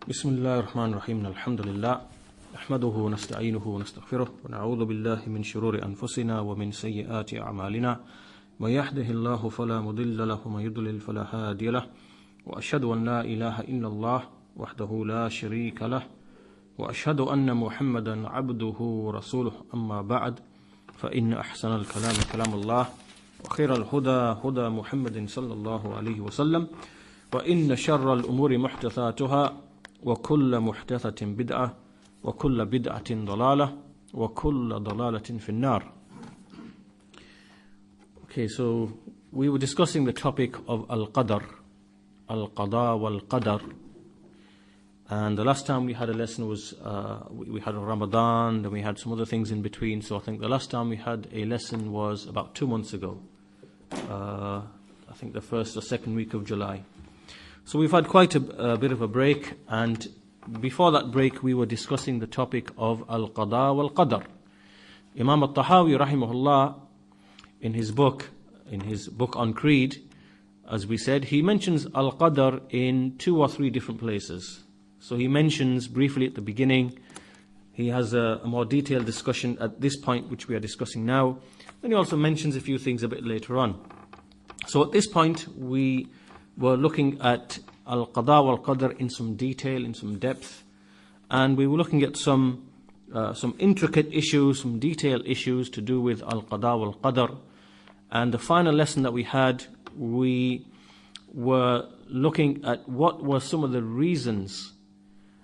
بسم الله الرحمن الرحيم الحمد لله نحمده ونستعينه ونستغفره ونعوذ بالله من شرور أنفسنا ومن سيئات أعمالنا من يهده الله فلا مضل له ومن يضلل فلا هادي له وأشهد أن لا إله إلا الله وحده لا شريك له وأشهد أن محمدا عبده ورسوله أما بعد فإن أحسن الكلام كلام الله وخير الهدى هدى محمد صلى الله عليه وسلم وإن شر الأمور محدثاتها وكل محدثة بدعة وكل بدعة ضلالة وكل ضلالة في النار. Okay, so we were discussing the topic of Al-Qadr, Al-Qada wal-Qadr, and the last time we had a lesson was we had a Ramadan, then we had some other things in between. So I think the last time we had a lesson was about 2 months ago, I think the first or second week of July. So we've had quite a bit of a break, and before that break we were discussing the topic of Al-Qada wal-Qadr. Imam Tahaawiyyah rahimahullah, in his book on Creed, as we said, he mentions Al-Qadr in 2 or 3 different places. So he mentions briefly at the beginning, he has a more detailed discussion at this point which we are discussing now, then he also mentions a few things a bit later on. So at this point we were looking at Al-Qada wal-Qadr in some detail, in some depth, and we were looking at some intricate issues, some detailed issues to do with Al-Qada wal-Qadr. And the final lesson that we had, we were looking at what were some of the reasons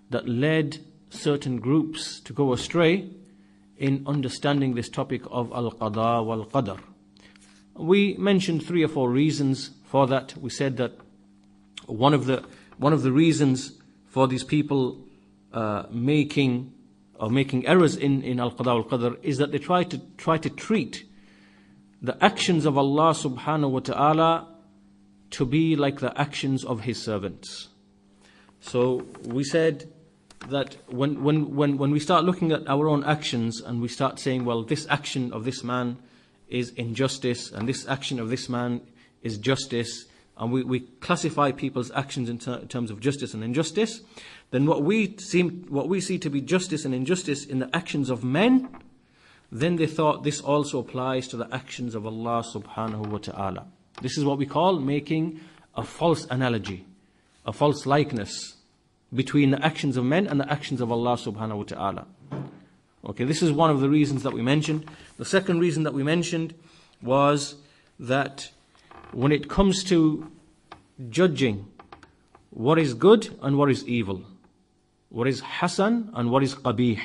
that led certain groups to go astray in understanding this topic of Al-Qada wal-Qadr. We mentioned 3 or 4 reasons for that. We said that one of the reasons for these people making errors in Al-Qada wal-Qadr is that they try to treat the actions of Allah subhanahu wa ta'ala to be like the actions of His servants. So we said that when we start looking at our own actions and we start saying, well, this action of this man is injustice and this action of this man is justice, and we classify people's actions in terms of justice and injustice, then what we see to be justice and injustice in the actions of men, then they thought this also applies to the actions of Allah subhanahu wa ta'ala. This is what we call making a false analogy, a false likeness between the actions of men and the actions of Allah subhanahu wa ta'ala. Okay, this is one of the reasons that we mentioned. The second reason that we mentioned was that when it comes to judging what is good and what is evil, what is hasan and what is qabih,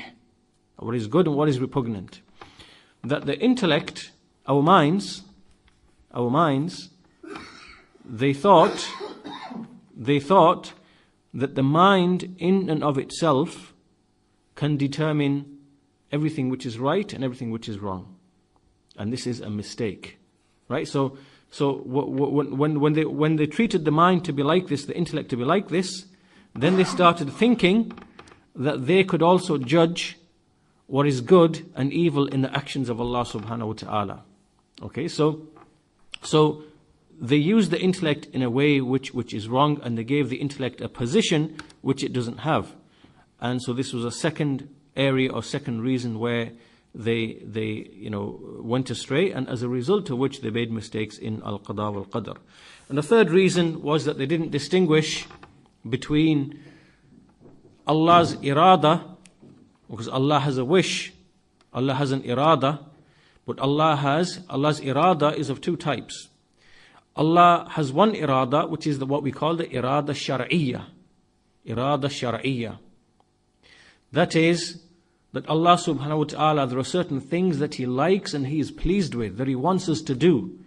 what is good and what is repugnant, that the intellect, our minds, they thought that the mind in and of itself can determine everything which is right and everything which is wrong. And this is a mistake, right? So when they treated the mind to be like this, the intellect to be like this, then they started thinking that they could also judge what is good and evil in the actions of Allah subhanahu wa ta'ala. Okay, so they used the intellect in a way which is wrong, and they gave the intellect a position which it doesn't have. And so this was a second area or second reason where they went astray, and as a result of which they made mistakes in Al-Qada wal-Qadr. And the third reason was that they didn't distinguish between Allah's irada, because Allah has a wish, Allah has an irada, but Allah's irada is of 2 types. Allah has one irada, which is what we call the irada shar'iyyah. Irada shar'iyyah. That is, that Allah subhanahu wa ta'ala, there are certain things that He likes and He is pleased with, that He wants us to do.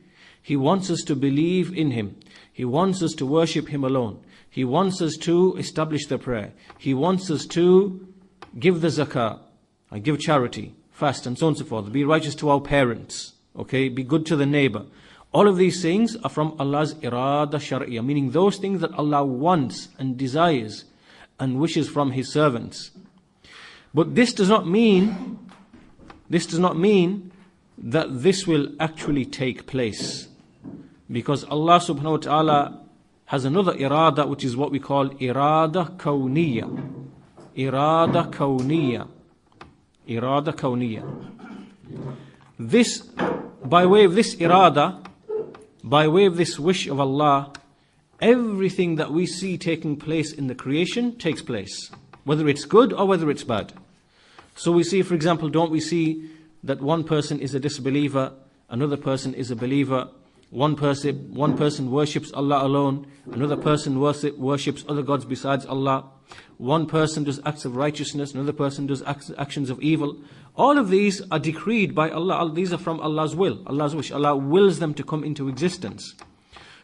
He wants us to believe in Him. He wants us to worship Him alone. He wants us to establish the prayer. He wants us to give the zakah, and give charity, fast, and so on and so forth. Be righteous to our parents. Okay, be good to the neighbor. All of these things are from Allah's irada shar'iyah, meaning those things that Allah wants and desires and wishes from His servants. But this does not mean that this will actually take place, because Allah subhanahu wa ta'ala has another irada, which is what we call irada kawniyya. Irada kawniyya. Irada kawniyya. This, by way of this irada, by way of this wish of Allah, everything that we see taking place in the creation takes place, whether it's good or whether it's bad. So we see, for example, don't we see that one person is a disbeliever, another person is a believer, one person worships Allah alone, another person worships other gods besides Allah, one person does acts of righteousness, another person does actions of evil. All of these are decreed by Allah. These are from Allah's will, Allah's wish. Allah wills them to come into existence.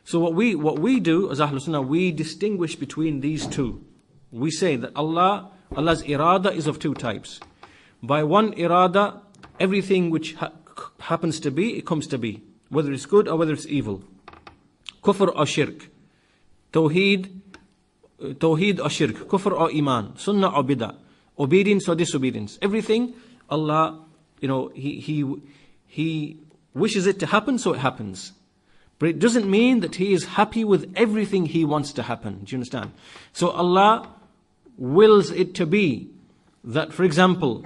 So what we do as Ahlul Sunnah, we distinguish between these two. We say that Allah's irada is of two types. By one irada, everything which happens to be, it comes to be, whether it's good or whether it's evil. Kufr or shirk, Tawheed or shirk, kufr or iman, sunnah or bid'ah, obedience or disobedience. Everything, Allah, He wishes it to happen, so it happens. But it doesn't mean that He is happy with everything He wants to happen. Do you understand? So Allah wills it to be that, for example,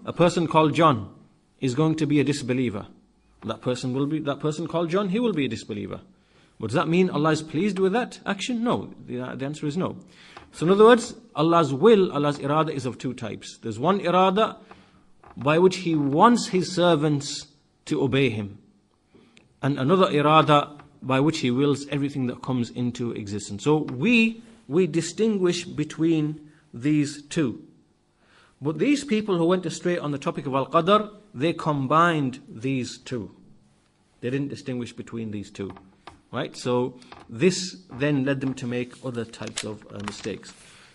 a person called John is going to be a disbeliever. That person called John, he will be a disbeliever. But does that mean Allah is pleased with that action? No. The answer is no. So in other words, Allah's will, Allah's irada is of two types. There's one irada by which He wants His servants to obey Him, and another irada by which He wills everything that comes into existence. So we distinguish between these two. But these people who went astray on the topic of Al-Qadr, they combined these two. They didn't distinguish between these two. Right? So this then led them to make other types of mistakes.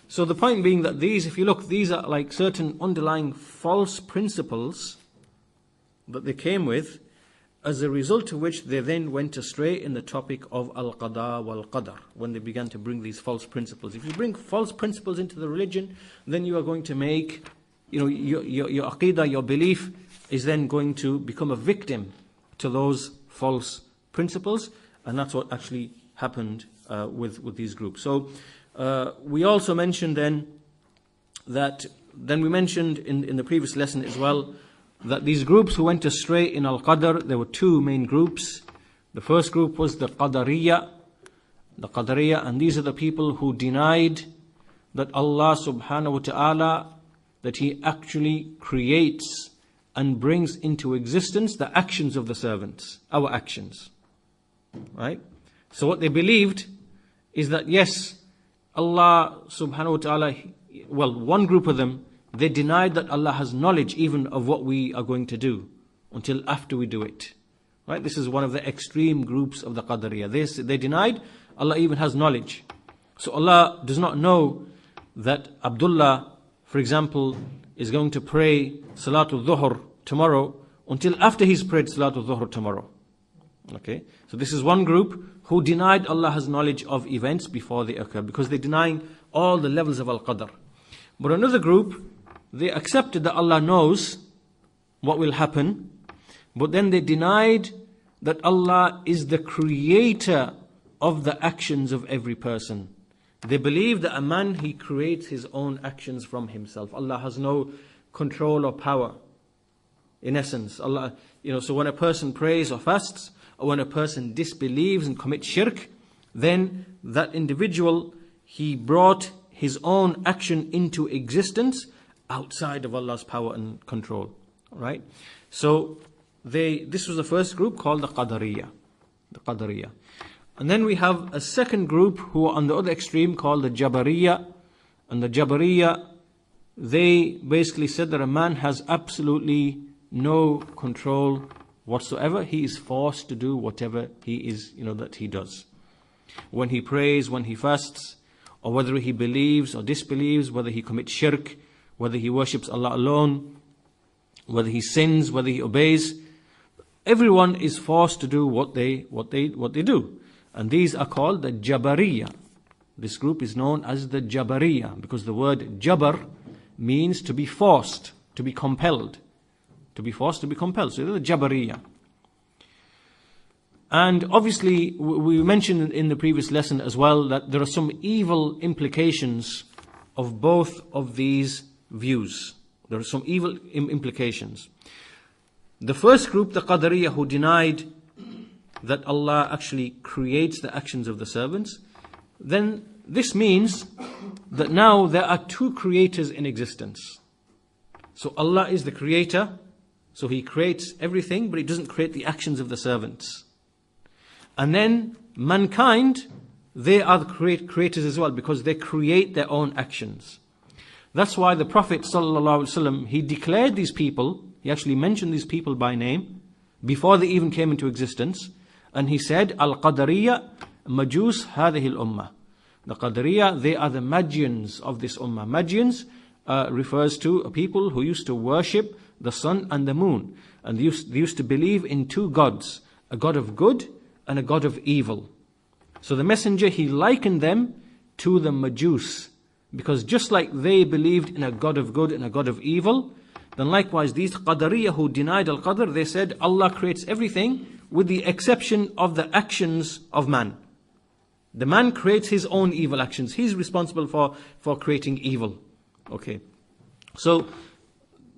So the point being that these, if you look, these are like certain underlying false principles that they came with, as a result of which they then went astray in the topic of Al-Qada wal-Qadar, when they began to bring these false principles. If you bring false principles into the religion, then you are going to make, your Aqeedah, your belief, is then going to become a victim to those false principles, and that's what actually happened with these groups. So we also mentioned then we mentioned in the previous lesson as well, that these groups who went astray in Al-Qadr, there were two main groups. The first group was the Qadariyah, and these are the people who denied that Allah subhanahu wa ta'ala, that He actually creates and brings into existence the actions of the servants, our actions. Right? So what they believed is that yes, Allah subhanahu wa ta'ala, well, one group of them, they denied that Allah has knowledge even of what we are going to do until after we do it. Right? This is one of the extreme groups of the Qadariyah. They denied Allah even has knowledge. So Allah does not know that Abdullah, for example, is going to pray Salatul Dhuhr tomorrow until after he's prayed Salatul Dhuhr tomorrow. Okay? So this is one group who denied Allah has knowledge of events before they occur, because they're denying all the levels of Al-Qadr. But another group, they accepted that Allah knows what will happen, but then they denied that Allah is the creator of the actions of every person. They believe that a man, he creates his own actions from himself. Allah has no control or power. In essence, Allah, so when a person prays or fasts, or when a person disbelieves and commits shirk, then that individual, he brought his own action into existence outside of Allah's power and control. Right? So this was the first group called the Qadariyah. The Qadariyah. And then we have a second group who are on the other extreme called the Jabariyah. And the Jabariyah, they basically said that a man has absolutely no control whatsoever. He is forced to do whatever he is, that he does. When he prays, when he fasts, or whether he believes or disbelieves, whether he commits shirk, whether he worships Allah alone, whether he sins, whether he obeys, everyone is forced to do what they do. And these are called the Jabariyah. This group is known as the Jabariyah, because the word Jabar means to be forced, to be compelled. To be forced, to be compelled. So they're the Jabariyah. And obviously, we mentioned in the previous lesson as well that there are some evil implications of both of these views. There are some evil implications. The first group, the Qadariyah, who denied that Allah actually creates the actions of the servants, then this means that now there are two creators in existence. So Allah is the creator, so He creates everything, but He doesn't create the actions of the servants. And then mankind, they are the creators as well, because they create their own actions. That's why the Prophet ﷺ, he declared these people, he actually mentioned these people by name, before they even came into existence, and he said, Al-Qadariyya Majus Hadhihi al-Ummah. The Qadariyya, they are the Magians of this Ummah. Magians refers to people who used to worship the sun and the moon. And they used to believe in two gods, a God of good and a God of evil. So the Messenger, he likened them to the Majus. Because just like they believed in a God of good and a God of evil, then likewise these Qadariyah who denied Al-Qadr, they said Allah creates everything with the exception of the actions of man. The man creates his own evil actions. He's responsible for creating evil. Okay. So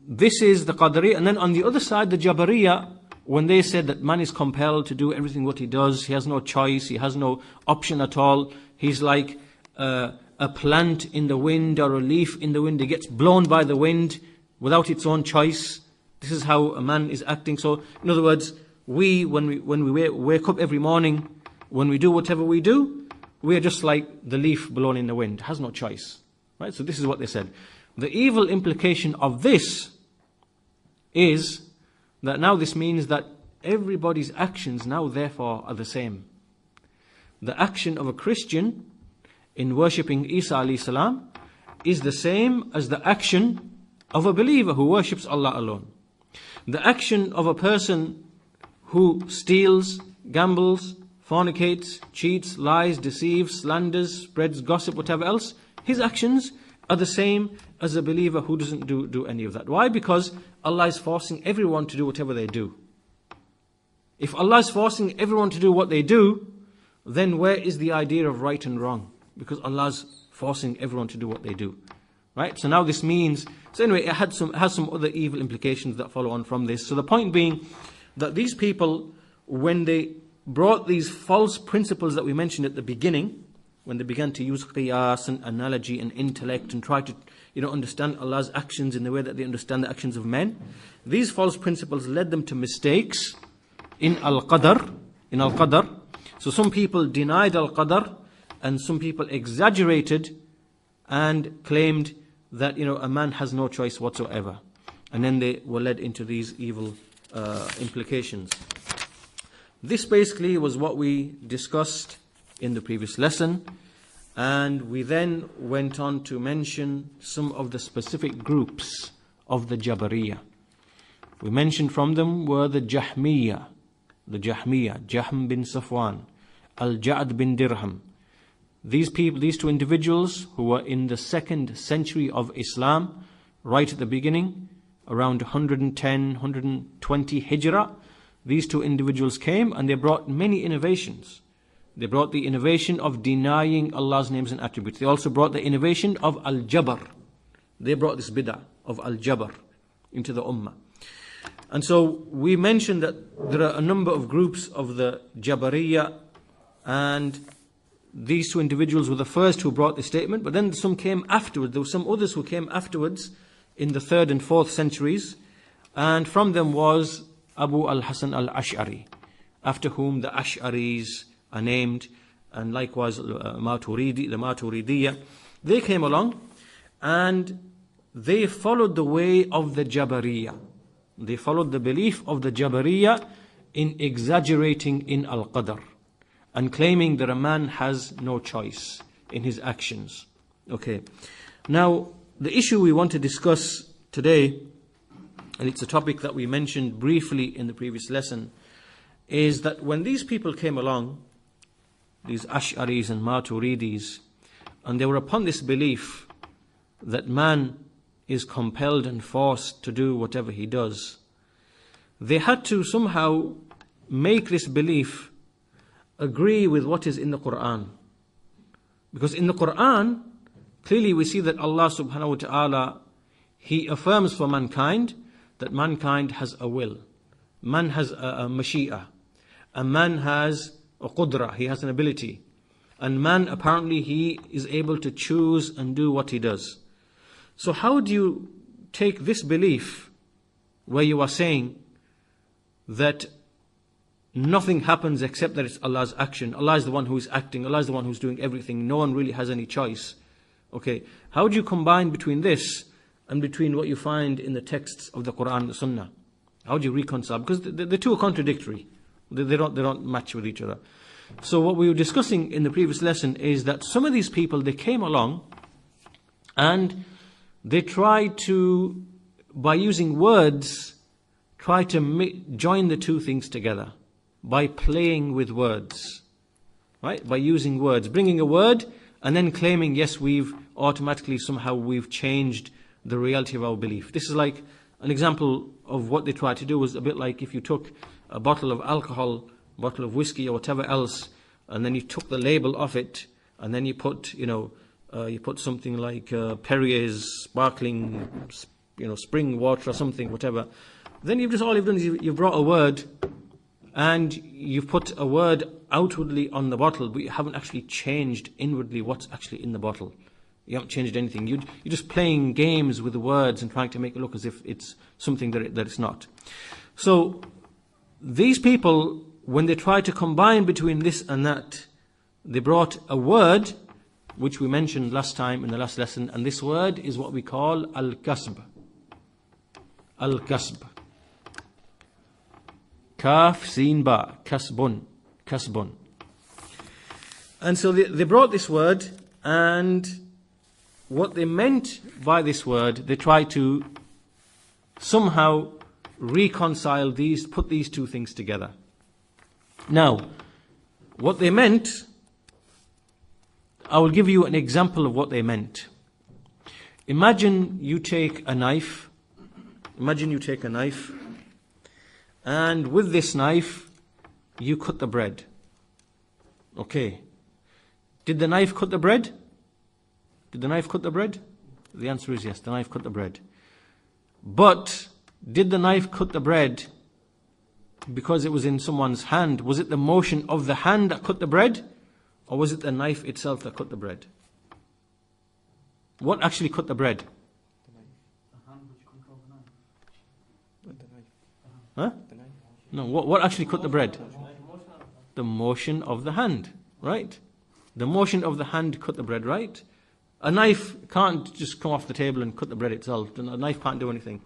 this is the Qadariyah. And then on the other side, the Jabariyah, when they said that man is compelled to do everything what he does, he has no choice, he has no option at all. He's like a plant in the wind or a leaf in the wind. It gets blown by the wind without its own choice. This is how a man is acting. So in other words, when we wake up every morning, when we do whatever we do, we are just like the leaf blown in the wind. It has no choice. Right? So this is what they said. The evil implication of this is that now this means that everybody's actions now therefore are the same. The action of a Christian in worshipping Isa alayhi salam is the same as the action of a believer who worships Allah alone. The action of a person who steals, gambles, fornicates, cheats, lies, deceives, slanders, spreads gossip, whatever else, his actions are the same as a believer who doesn't do any of that. Why? Because Allah is forcing everyone to do whatever they do. If Allah is forcing everyone to do what they do, then where is the idea of right and wrong? Because Allah is forcing everyone to do what they do. Right? So now this means, so anyway, it has some other evil implications that follow on from this. So the point being that these people, when they brought these false principles that we mentioned at the beginning, when they began to use qiyas and analogy and intellect and try to understand Allah's actions in the way that they understand the actions of men, these false principles led them to mistakes in Al-Qadr. So some people denied Al-Qadr and some people exaggerated and claimed that a man has no choice whatsoever. And then they were led into these evil implications. This basically was what we discussed in the previous lesson, and we then went on to mention some of the specific groups of the Jabariyah. We mentioned from them were the Jahmiyyah, Jahm bin Safwan, Al-Ja'd bin Dirham. These two individuals who were in the 2nd century of Islam, right at the beginning, around 110, 120 Hijrah, these two individuals came and they brought many innovations. They brought the innovation of denying Allah's names and attributes. They also brought the innovation of Al-Jabr. They brought this bid'ah of Al-Jabr into the Ummah. And so we mentioned that there are a number of groups of the Jabariyah, and these two individuals were the first who brought this statement, but then some came afterwards. There were some others who came afterwards in the 3rd and 4th centuries, and from them was Abu al-Hasan al-Ash'ari, after whom the Ash'aris are named, and likewise the Maturidiyya. They came along and they followed the way of the Jabariyah. They followed the belief of the Jabariyah in exaggerating in Al-Qadr and claiming that a man has no choice in his actions. Okay. Now, the issue we want to discuss today, and it's a topic that we mentioned briefly in the previous lesson, is that when these people came along, these Ash'aris and Maturidis, and they were upon this belief that man is compelled and forced to do whatever he does, they had to somehow make this belief agree with what is in the Quran. Because in the Quran, clearly we see that Allah subhanahu wa ta'ala, He affirms for mankind that mankind has a will. Man has a mashi'ah. A man has a qudra, he has an ability. And man, apparently, he is able to choose and do what he does. So how do you take this belief where you are saying that nothing happens except that it's Allah's action? Allah is the one who is acting. Allah is the one who's doing everything. No one really has any choice. Okay, how do you combine between this and between what you find in the texts of the Quran and the Sunnah? How do you reconcile? Because the two are contradictory. They don't match with each other. So what we were discussing in the previous lesson is that some of these people, they came along and they tried to, by using words, try to join the two things together. By playing with words. Right? By using words. Bringing a word and then claiming, yes, we've changed the reality of our belief. This is like an example of what they tried to do was a bit like if you took a bottle of alcohol, bottle of whiskey or whatever else, and then you took the label off it, and then you put, you put something like Perrier's sparkling, spring water or something, whatever. Then all you've done is you've brought a word, and you've put a word outwardly on the bottle, but you haven't actually changed inwardly what's actually in the bottle. You haven't changed anything. You're just playing games with the words and trying to make it look as if it's something that it's not. So these people, when they try to combine between this and that, they brought a word, which we mentioned last time in the last lesson, and this word is what we call al-kasb. Al-kasb. Kaf, sin, ba. Kasbun. Kasbun. And so they brought this word, and what they meant by this word, they tried to somehow reconcile these, put these two things together. Now, what they meant, I will give you an example of what they meant. Imagine you take a knife. And with this knife, you cut the bread. Okay. Did the knife cut the bread? Did the knife cut the bread? The answer is yes, the knife cut the bread. But did the knife cut the bread because it was in someone's hand? Was it the motion of the hand that cut the bread? Or was it the knife itself that cut the bread? What actually cut the bread? The hand which controls the knife. Huh? No, what actually cut the bread? The motion of the hand, right? The motion of the hand cut the bread, right? A knife can't just come off the table and cut the bread itself. A knife can't do anything.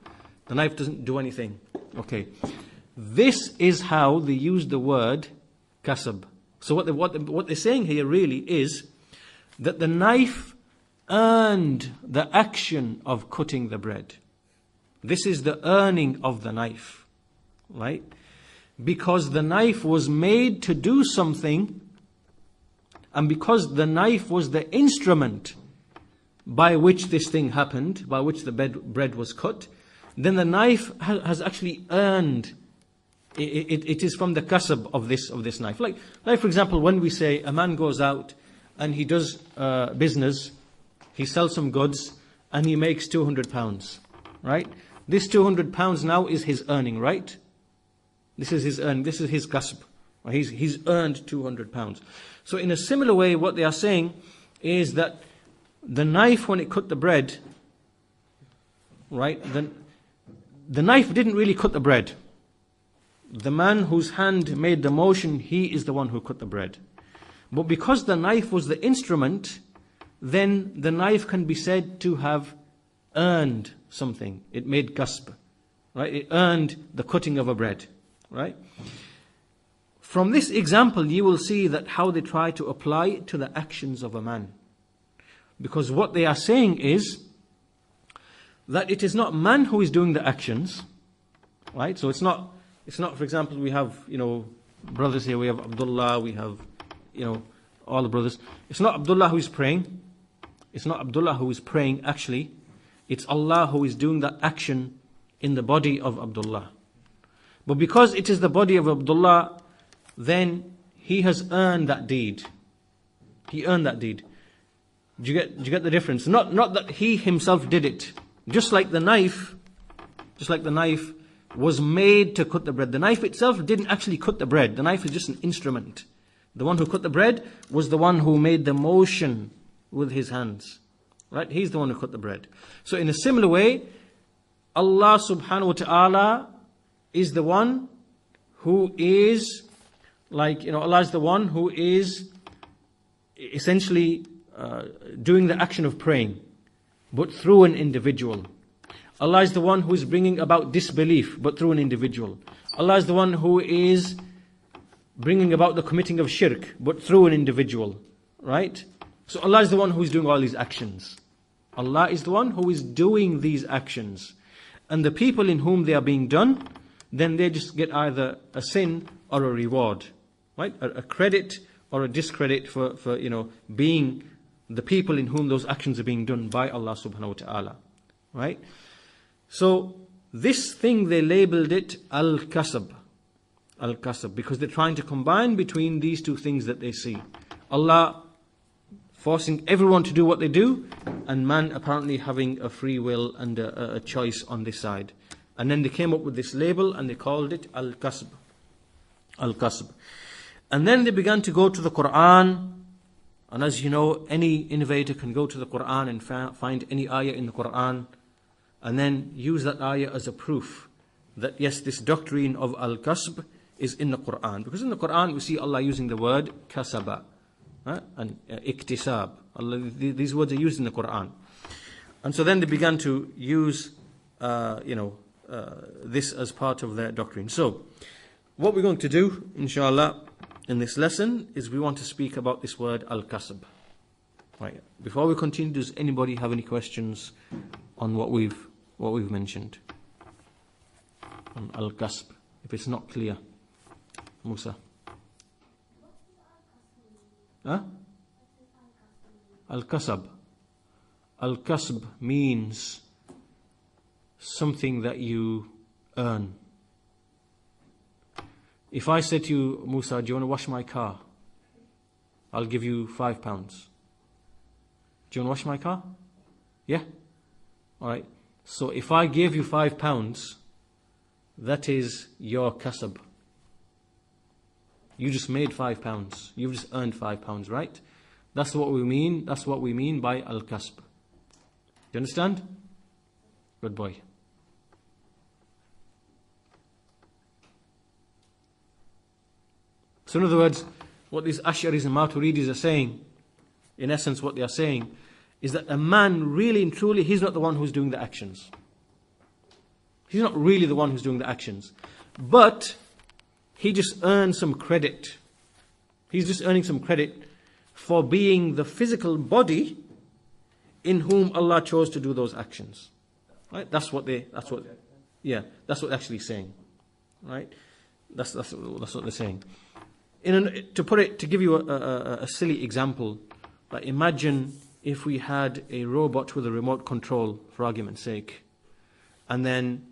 The knife doesn't do anything. Okay. This is how they use the word kasab. So what they're saying here really is that the knife earned the action of cutting the bread. This is the earning of the knife. Right? Because the knife was made to do something, and because the knife was the instrument by which this thing happened, by which the bread was cut, then the knife has actually earned. It is from the kasab of this knife. Like for example, when we say a man goes out and he does business, he sells some goods and he makes £200, right? This £200 now is his earning, right? This is his earning. This is his kasb. He's earned £200. So in a similar way, what they are saying is that the knife, when it cut the bread, right, the knife didn't really cut the bread. The man whose hand made the motion, he is the one who cut the bread. But because the knife was the instrument, then the knife can be said to have earned something. It made kasb, right? It earned the cutting of a bread, right? From this example, you will see that how they try to apply it to the actions of a man. Because what they are saying is that it is not man who is doing the actions, right? So it's not, for example, we have, brothers here, we have Abdullah, we have, all the brothers. It's not Abdullah who is praying. It's not Abdullah who is praying actually. It's Allah who is doing that action in the body of Abdullah. But because it is the body of Abdullah, then he has earned that deed. He earned that deed. Do you get the difference? Not that he himself did it. Just like the knife was made to cut the bread. The knife itself didn't actually cut the bread. The knife is just an instrument. The one who cut the bread was the one who made the motion with his hands. Right? He's the one who cut the bread. So in a similar way, Allah subhanahu wa ta'ala is the one who is Allah is the one who is essentially doing the action of praying, but through an individual. Allah is the one who is bringing about disbelief, but through an individual. Allah is the one who is bringing about the committing of shirk, but through an individual. Right? So Allah is the one who is doing all these actions. Allah is the one who is doing these actions. And the people in whom they are being done, then they just get either a sin or a reward. Right? A credit or a discredit for being the people in whom those actions are being done by Allah subhanahu wa ta'ala. Right? So this thing, they labeled it al-kasab. Al-kasab, because they're trying to combine between these two things that they see. Allah forcing everyone to do what they do, and man apparently having a free will and a choice on this side. And then they came up with this label and they called it al-kasb. Al-kasb. And then they began to go to the Quran. And as you know, any innovator can go to the Quran and find any ayah in the Quran, and then use that ayah as a proof that yes, this doctrine of al-kasb is in the Quran. Because in the Quran we see Allah using the word kasaba and iktisab. These words are used in the Quran. And so then they began to use this as part of their doctrine. So what we're going to do, inshallah, in this lesson is we want to speak about this word al-kasb. Right. Before we continue, does anybody have any questions on what we've mentioned on al-kasb? If it's not clear, Musa. Al-kasb. Al-kasb means something that you earn. If I said to you, Musa, do you want to wash my car? I'll give you £5. Do you want to wash my car? Yeah? Alright. So if I gave you £5, that is your kasab. You just made £5. You've just earned £5, right? That's what we mean. That's what we mean by al-kasb. Do you understand? Good boy. So in other words, what these Ash'aris and Maturidis are saying, in essence what they are saying, is that a man really and truly, he's not the one who's doing the actions. He's not really the one who's doing the actions. But he just earns some credit. He's just earning some credit for being the physical body in whom Allah chose to do those actions. Right? That's what they're actually saying. Right? That's what they're saying. To give you a silly example, like imagine if we had a robot with a remote control, for argument's sake, and then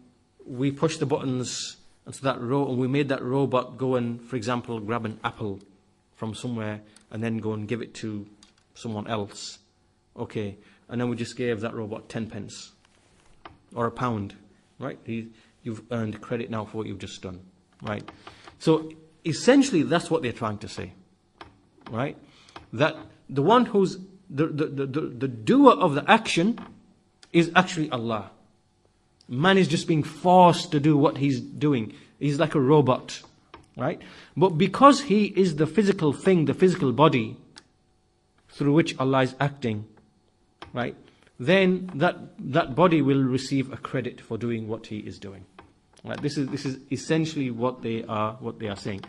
we push the buttons, and so and we made that robot go and, for example, grab an apple from somewhere and then go and give it to someone else. Okay, and then we just gave that robot 10 pence or £1, right? You've earned credit now for what you've just done, right? So essentially, that's what they're trying to say, right? That the one who's the doer of the action is actually Allah. Man is just being forced to do what he's doing. He's like a robot, right? But because he is the physical thing, the physical body through which Allah is acting, right? Then that body will receive a credit for doing what he is doing. Right? This is essentially what they are saying.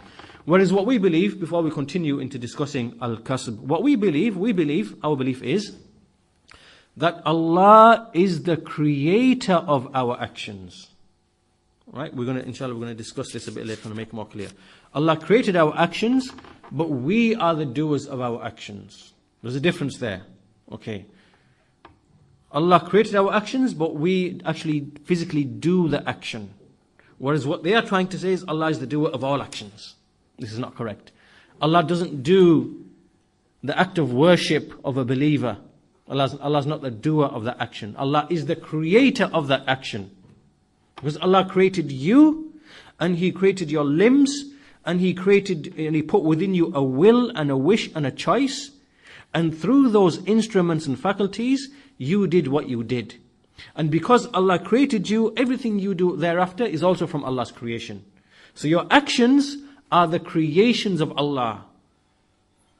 Whereas what we believe, before we continue into discussing al-kasb, what we believe, our belief is that Allah is the creator of our actions. Right? Inshallah, we're going to discuss this a bit later and make it more clear. Allah created our actions, but we are the doers of our actions. There's a difference there. Okay. Allah created our actions, but we actually physically do the action. Whereas what they are trying to say is Allah is the doer of all actions. This is not correct. Allah doesn't do the act of worship of a believer. Allah's not the doer of that action. Allah is the creator of that action. Because Allah created you, and He created your limbs, and He put within you a will and a wish and a choice. And through those instruments and faculties, you did what you did. And because Allah created you, everything you do thereafter is also from Allah's creation. So your actions are the creations of Allah.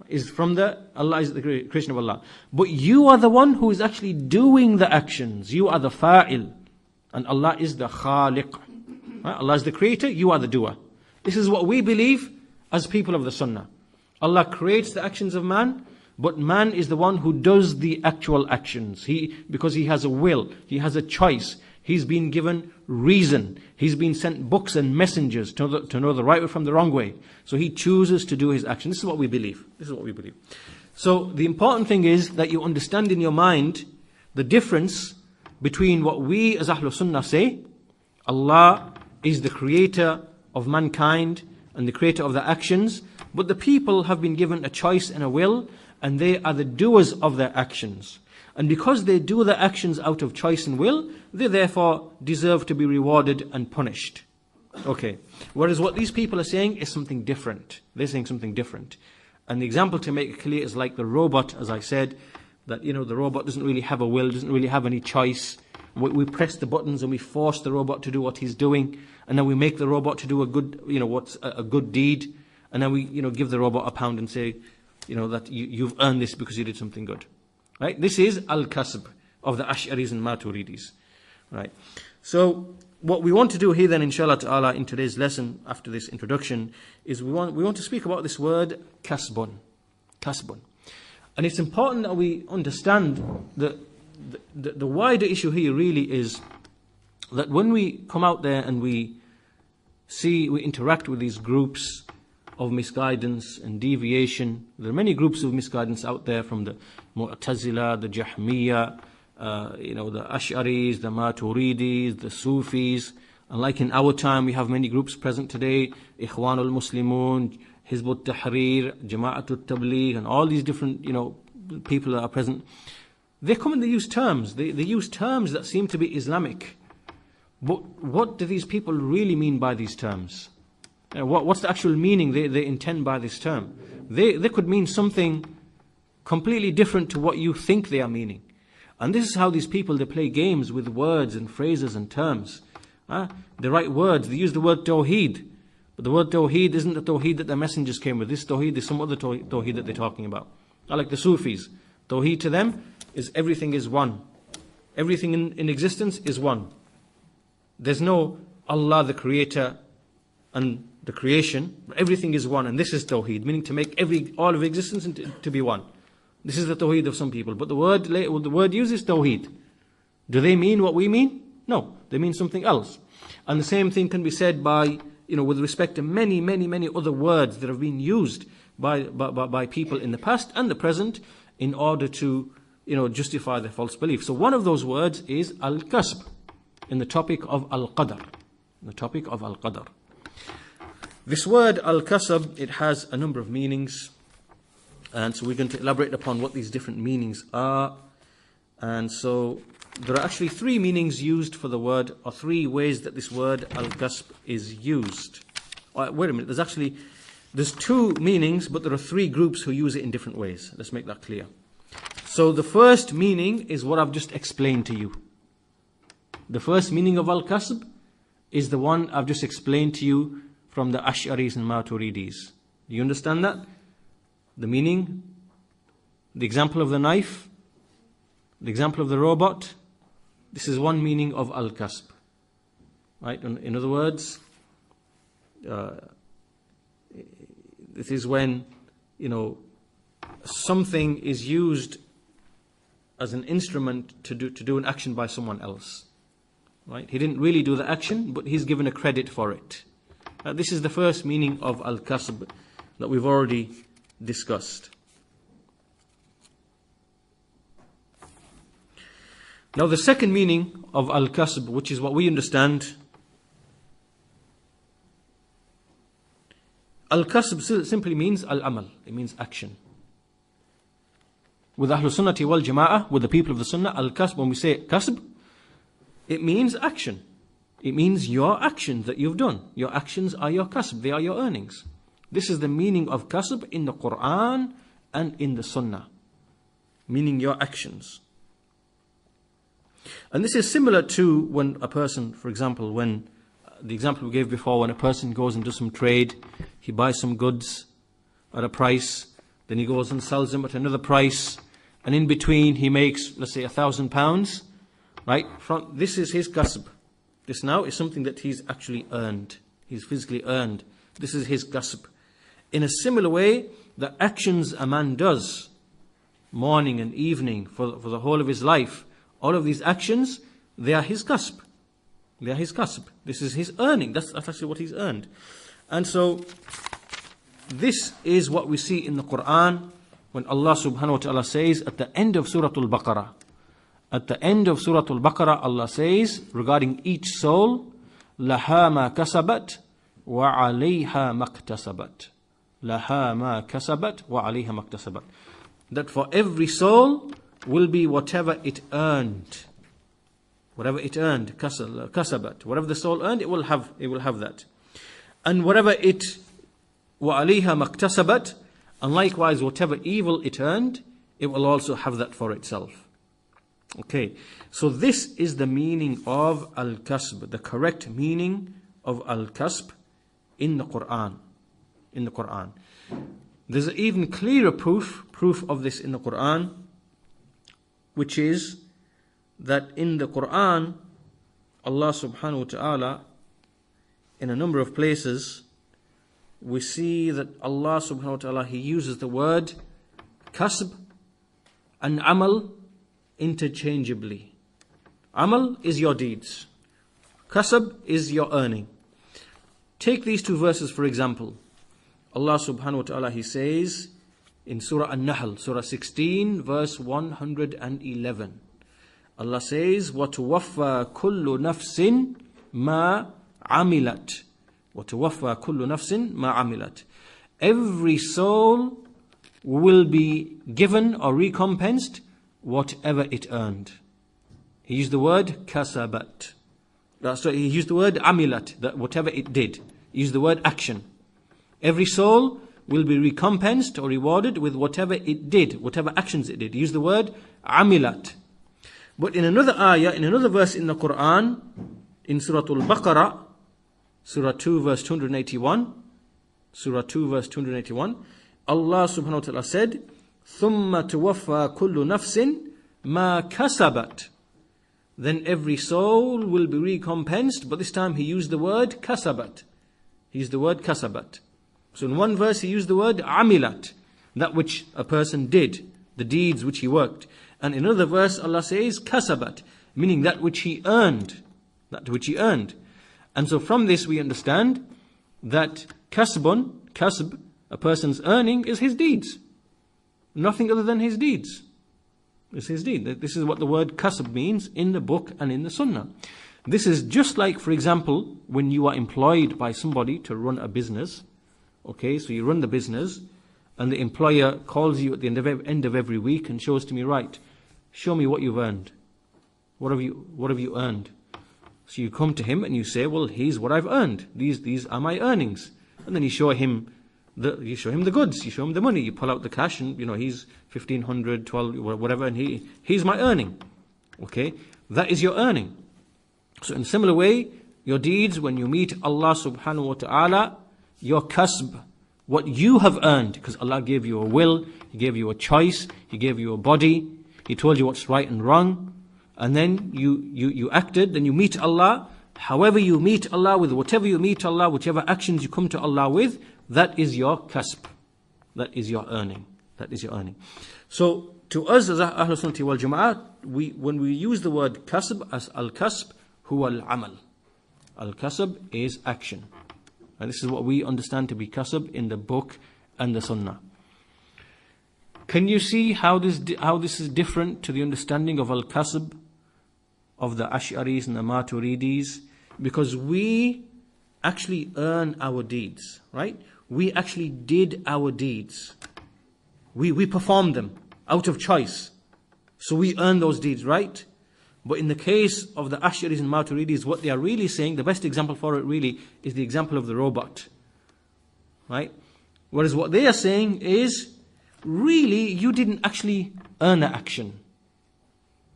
Allah is the creation of Allah. But you are the one who is actually doing the actions. You are the fa'il. And Allah is the khaliq. Right? Allah is the creator, you are the doer. This is what we believe as people of the Sunnah. Allah creates the actions of man, but man is the one who does the actual actions. Because he has a will, he has a choice. He's been given reason. He's been sent books and messengers to know the right way from the wrong way. So he chooses to do his action. This is what we believe. So the important thing is that you understand in your mind the difference between what we as Ahlul Sunnah say, Allah is the creator of mankind and the creator of the actions, but the people have been given a choice and a will, and they are the doers of their actions. And because they do the actions out of choice and will, they therefore deserve to be rewarded and punished. Okay. Whereas what these people are saying is something different. They're saying something different. And the example to make it clear is like the robot, as I said, that the robot doesn't really have a will, doesn't really have any choice. We press the buttons and we force the robot to do what he's doing, and then we make the robot to do a good deed, and then we give the robot £1 and say that you've earned this because you did something good. Right? This is al-kasb of the Ash'aris and Maturidis. Right? So what we want to do here then, inshallah ta'ala, in today's lesson, after this introduction, is we want to speak about this word kasbun. Kasbun. And it's important that we understand that the wider issue here really is that when we come out there and we interact with these groups of misguidance and deviation. There are many groups of misguidance out there, from the Mu'tazila, the Jahmiyyah, the Ash'aris, the Maturidis, the Sufis. And like in our time, we have many groups present today, Ikhwanul Muslimun, Hizbut Tahrir, Jama'atul Tabligh, and all these different, people that are present. They come and they use terms. They use terms that seem to be Islamic. But what do these people really mean by these terms? What's the actual meaning they intend by this term? They could mean something completely different to what you think they are meaning. And this is how these people, they play games with words and phrases and terms. They write words, they use the word Tawheed. But the word Tawheed isn't the Tawheed that the messengers came with. This Tawheed is some other Tawheed that they're talking about. Like the Sufis. Tawheed to them is everything is one. Everything in existence is one. There's no Allah the creator and the creation. Everything is one, and this is Tawheed, meaning to make all of existence to be one. This is the Tawheed of some people. But the word used is Tawheed. Do they mean what we mean? No, they mean something else. And the same thing can be said by, with respect to many, many, many other words that have been used by people in the past and the present in order to, justify their false belief. So one of those words is al-kasb, in the topic of al-qadr. This word al-kasb, it has a number of meanings. And so we're going to elaborate upon what these different meanings are. And so there are actually three meanings used for the word, or three ways that this word al-kasb is used. Wait a minute, there's two meanings, but there are three groups who use it in different ways. Let's make that clear. So the first meaning is what I've just explained to you. The first meaning of al-kasb is the one I've just explained to you from the Ash'aris and Maturidis. Do you understand that? The meaning, the example of the knife, the example of the robot. This is one meaning of al-kasb. Right? In other words, this is when, something is used as an instrument to do an action by someone else. Right? He didn't really do the action, but he's given a credit for it. This is the first meaning of al-kasb that we've already discussed. Now the second meaning of al-kasb, which is what we understand, Al-kasb simply means al-amal. It means action. With Ahlul Sunnati wal Jama'ah, with the people of the Sunnah, al-kasb, when we say kasb, it means action. It means your actions that you've done. Your actions are your kasb. They are your earnings. This is the meaning of kasb in the Quran and in the Sunnah. Meaning your actions. And this is similar to when a person, for example, when the example we gave before, when a person goes and does some trade, he buys some goods at a price, then he goes and sells them at another price, and in between he makes, let's say, £1,000, right? This is his kasb. This now is something that he's actually earned. He's physically earned. This is his kasb. In a similar way, the actions a man does, morning and evening, for the whole of his life, all of these actions, they are his kasb. They are his kasb. This is his earning. That's actually what he's earned. And so, this is what we see in the Quran when Allah subhanahu wa ta'ala says at the end of Surah Al-Baqarah. At the end of Surah Al-Baqarah, Allah says regarding each soul, لَهَا مَا كَسَبَتْ وَعَلَيْهَا مَكْتَسَبَتْ. لَهَا مَا كَسَبَتْ وَعَلَيْهَا مَكْتَسَبَتْ. That for every soul will be whatever it earned. Whatever it earned, kasabat. Whatever the soul earned, it will have that. And whatever it, وَعَلَيْهَا مَكْتَسَبَتْ, and likewise whatever evil it earned, it will also have that for itself. Okay, so this is the meaning of al-kasb, the correct meaning of al-kasb in the Quran. In the Quran. There's an even clearer proof of this in the Quran, which is that in the Quran, Allah subhanahu wa ta'ala, in a number of places, we see that Allah subhanahu wa ta'ala, He uses the word kasb and amal interchangeably. Amal is your deeds. Kasb is your earning. Take these two verses for example. Allah subhanahu wa ta'ala, He says in Surah An-Nahl, Surah 16, verse 111. Allah says, وَتُوَفَّى كُلُّ نَفْسٍ مَا عَمِلَتْ. وَتُوَفَّى كُلُّ نَفْسٍ مَا عَمِلَتْ. Every soul will be given or recompensed whatever it earned. He used the word kasabat. He used the word amilat, that whatever it did. He used the word action. Every soul will be recompensed or rewarded with whatever it did, whatever actions it did. He used the word amilat. But in another ayah, in another verse in the Quran, in Surah Al-Baqarah, Surah 2 verse 281, Surah 2 verse 281, Allah subhanahu wa ta'ala said, ثُمَّ تُوَفَّى كُلُّ نَفْسٍ مَا كَسَبَتْ. Then every soul will be recompensed, but this time He used the word kasabat. He used the word kasabat. So in one verse He used the word amilat, that which a person did, the deeds which he worked. And in another verse Allah says kasabat, meaning that which he earned. That which he earned. And so from this we understand that kasb, a person's earning, is his deeds. Nothing other than his deeds. It's his deed. This is what the word kasb means in the book and in the sunnah. This is just like, for example, when you are employed by somebody to run a business. Okay, so you run the business and the employer calls you at the end of every week and shows to me, right, show me what you've earned. What have you earned? So you come to him and you say, well, here's what I've earned. These are my earnings. And then you show him the goods, you show him the money, you pull out the cash, and he's 1,500, 12, whatever, and he's my earning. Okay, that is your earning. So in a similar way, your deeds, when you meet Allah subhanahu wa ta'ala, your kasb, what you have earned, because Allah gave you a will, He gave you a choice, He gave you a body, He told you what's right and wrong, and then you acted, then you meet Allah. However you meet Allah with, whatever you meet Allah, whichever actions you come to Allah with, that is your kasb. That is your earning. That is your earning. So to us as Ahlul Sunnah wal Jama'ah, when we use the word kasb as al-kasb, huwa al-amal. Al-kasb is action. And this is what we understand to be kasb in the book and the sunnah. Can you see how this is different to the understanding of al-kasb of the Ash'aris and the Maturidis? Because we actually earn our deeds, right? we actually did our deeds. We performed them out of choice. So we earn those deeds, right? But in the case of the Ash'aris and Maturidis, what they are really saying, the best example for it really is the example of the robot. Right? Whereas what they are saying is, really, you didn't actually earn the action.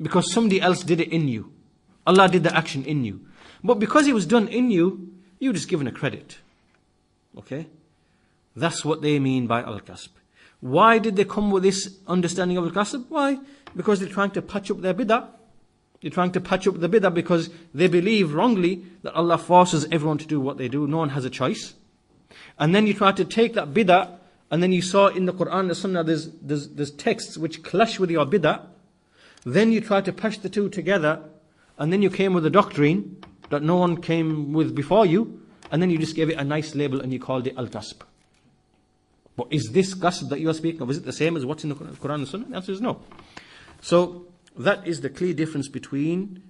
Because somebody else did it in you. Allah did the action in you. But because it was done in you, you're just given a credit. Okay? That's what they mean by al-kasb. Why did they come with this understanding of al-kasb? Why? Because they're trying to patch up their bid'ah. They're trying to patch up the bid'ah because they believe wrongly that Allah forces everyone to do what they do. No one has a choice. And then you try to take that bid'ah, and then you saw in the Quran and the Sunnah there's texts which clash with your bid'ah. Then you try to patch the two together, and then you came with a doctrine that no one came with before you, and then you just gave it a nice label and you called it al-kasb. But is this kasb that you are speaking of, is it the same as what's in the Quran and Sunnah? The answer is no. So that is the clear difference between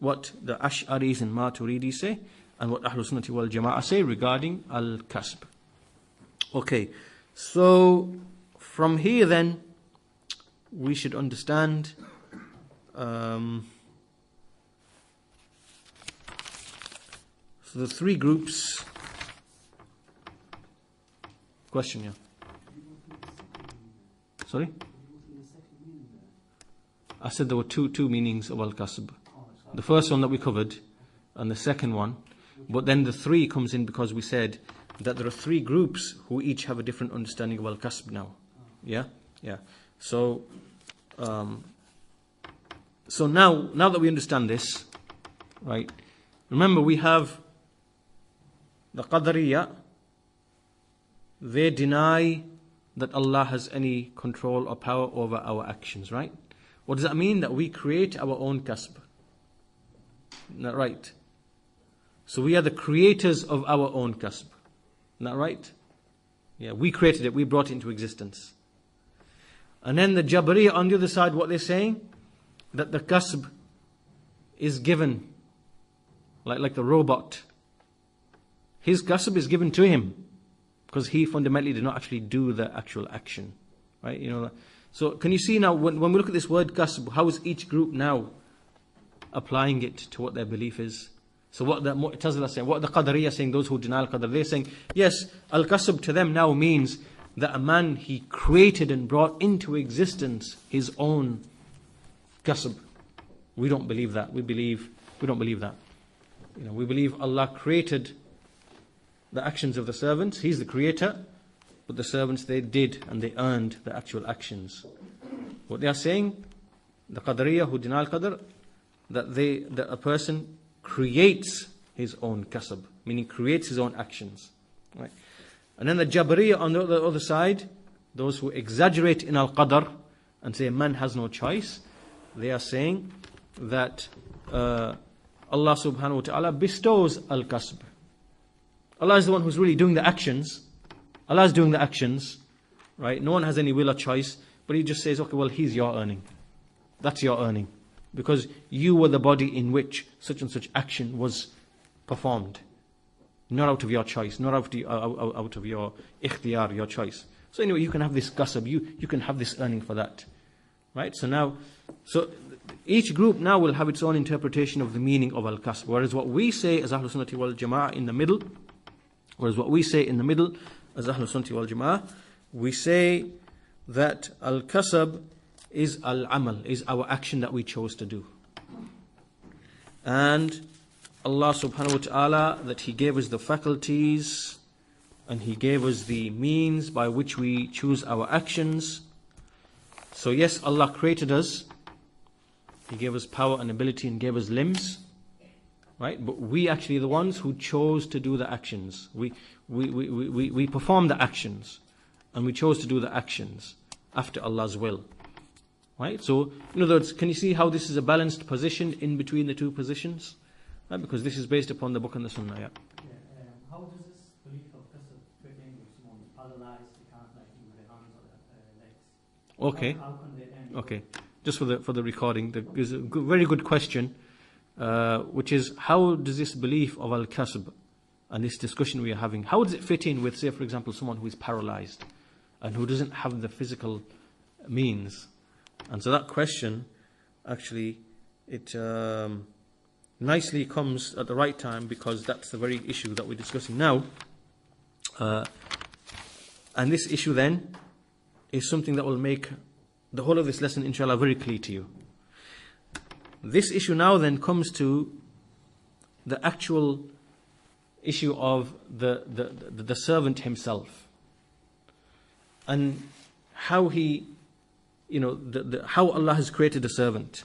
what the Ash'aris and Maturidis say and what Ahlul Sunnati wal Jama'ah say regarding al-kasb. Okay, so from here then we should understand so the three groups. Question, yeah. Sorry? I said there were two meanings of al-kasb. The first one that we covered, and the second one. But then the three comes in because we said that there are three groups who each have a different understanding of al-kasb now. Yeah? Yeah. So now that we understand this, right? Remember we have the Qadariyah. They deny that Allah has any control or power over our actions, right? What does that mean? That we create our own kasb. Isn't that right? So we are the creators of our own kasb. Isn't that right? Yeah, we created it, we brought it into existence. And then the Jabariyah on the other side, what they're saying? That the kasb is given, like the robot. His kasb is given to him. Because he fundamentally did not actually do the actual action. Right? You know. So can you see now, when we look at this word kasb, how is each group now applying it to what their belief is? So what the Mu'tazila are saying, what the Qadariyah are saying, those who deny al-Qadr, they're saying, yes, al-kasb to them now means that a man, he created and brought into existence his own kasb. We don't believe that. We don't believe that. You know, we believe Allah created the actions of the servants. He's the creator. But the servants, they did and they earned the actual actions. What they are saying, the Qadariyah who deny al-Qadr, that a person creates his own kasb, meaning creates his own actions. Right? And then the Jabariyah on the other side, those who exaggerate in al-Qadr and say man has no choice, they are saying that Allah subhanahu wa ta'ala bestows al-kasb. Allah is the one who's really doing the actions. Allah is doing the actions, right? No one has any will or choice, but He just says, okay, well, He's your earning. That's your earning. Because you were the body in which such and such action was performed. Not out of your choice, not out of your ikhtiyar, your choice. So anyway, you can have this kasab, you can have this earning for that. Right? So each group now will have its own interpretation of the meaning of al-kasb. Whereas what we say as Ahlul Sunnati wal Jama'ah in the middle, as Ahlul Sunnati wal Jama'ah, we say that al-kasab is al-amal, is our action that we chose to do. And Allah subhanahu wa ta'ala, that He gave us the faculties and He gave us the means by which we choose our actions. So yes, Allah created us. He gave us power and ability and gave us limbs. Right? But we actually are the ones who chose to do the actions. We performed the actions. And we chose to do the actions after Allah's will. Right? So, in other words, can you see how this is a balanced position in between the two positions? Right? Because this is based upon the book and the sunnah. Yeah. How does this belief of kasab fit in with someone who's paralyzed, they can't move their hands or their legs? Okay. How can they earn? Okay. Just for the recording, there's a very good question, which is, how does this belief of al-kasb and this discussion we are having, how does it fit in with, say, for example, someone who is paralyzed and who doesn't have the physical means? And so that question, actually, it nicely comes at the right time, because that's the very issue that we're discussing now. And this issue then is something that will make the whole of this lesson, inshallah, very clear to you. This issue now then comes to the actual issue of the servant himself, and how he, how Allah has created the servant,